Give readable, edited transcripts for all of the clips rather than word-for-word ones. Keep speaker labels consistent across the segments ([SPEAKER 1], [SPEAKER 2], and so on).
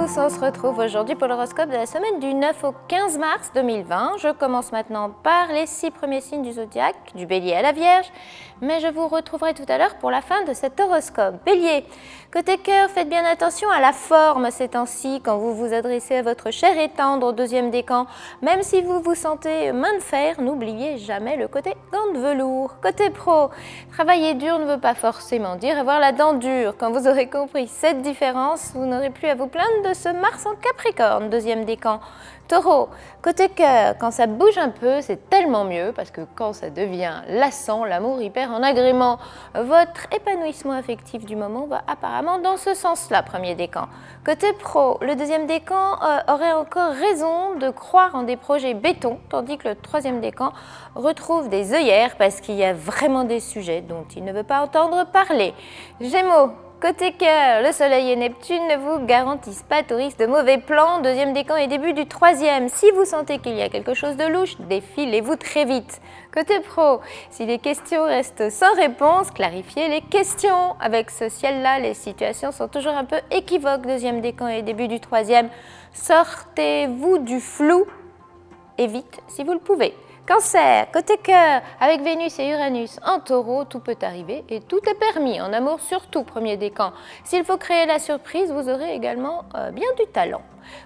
[SPEAKER 1] tous, on se retrouve aujourd'hui pour l'horoscope de la semaine du 9 au 15 mars 2020. Je commence maintenant par les 6 premiers signes du zodiaque, du Bélier à la Vierge, mais je vous retrouverai tout à l'heure pour la fin de cet horoscope. Bélier, côté cœur, faites bien attention à la forme ces temps-ci quand vous vous adressez à votre cher et tendre au deuxième décan. Même si vous vous sentez main de fer, n'oubliez jamais le côté gant de velours. Côté pro, travailler dur ne veut pas forcément dire avoir la dent dure. Quand vous aurez compris cette différence, vous n'aurez plus à vous plaindre de ce Mars en Capricorne, deuxième décan. Taureau, côté cœur, quand ça bouge un peu, c'est tellement mieux parce que quand ça devient lassant, l'amour y perd en agrément. Votre épanouissement affectif du moment va apparemment dans ce sens-là, premier décan. Côté pro, le deuxième décan aurait encore raison de croire en des projets béton, tandis que le troisième décan retrouve des œillères parce qu'il y a vraiment des sujets dont il ne veut pas entendre parler. Gémeaux, côté cœur, le Soleil et Neptune ne vous garantissent pas tout risque de mauvais plans, deuxième décan et début du troisième. Si vous sentez qu'il y a quelque chose de louche, défilez-vous très vite. Côté pro, si les questions restent sans réponse, clarifiez les questions. Avec ce ciel-là, les situations sont toujours un peu équivoques, deuxième décan et début du troisième. Sortez-vous du flou et vite si vous le pouvez. Cancer, côté cœur, avec Vénus et Uranus en taureau, tout peut arriver et tout est permis. En amour, surtout, premier décan. S'il faut créer la surprise, vous aurez également bien du talent.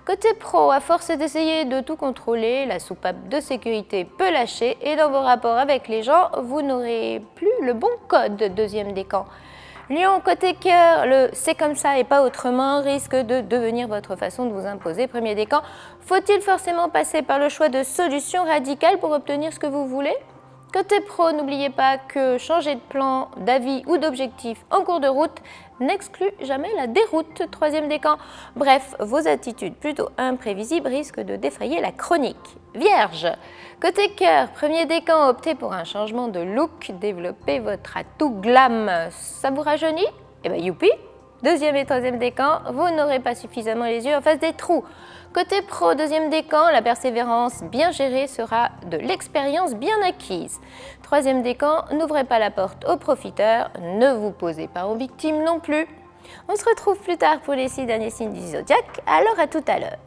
[SPEAKER 1] Côté pro, à force d'essayer de tout contrôler, la soupape de sécurité peut lâcher et dans vos rapports avec les gens, vous n'aurez plus le bon code, deuxième décan. Lion, côté cœur, le « c'est comme ça et pas autrement » risque de devenir votre façon de vous imposer, premier décan. Faut-il forcément passer par le choix de solutions radicales pour obtenir ce que vous voulez? Côté pro, n'oubliez pas que changer de plan, d'avis ou d'objectif en cours de route n'exclut jamais la déroute, troisième décan. Bref, vos attitudes plutôt imprévisibles risquent de défrayer la chronique. Vierge, côté cœur, premier décan, optez pour un changement de look, développez votre atout glam. Ça vous rajeunit? Eh bien youpi! Deuxième et troisième décan, vous n'aurez pas suffisamment les yeux en face des trous. Côté pro, deuxième décan, la persévérance bien gérée sera de l'expérience bien acquise. Troisième décan, n'ouvrez pas la porte aux profiteurs, ne vous posez pas aux victimes non plus. On se retrouve plus tard pour les 6 derniers signes du zodiaque, alors à tout à l'heure.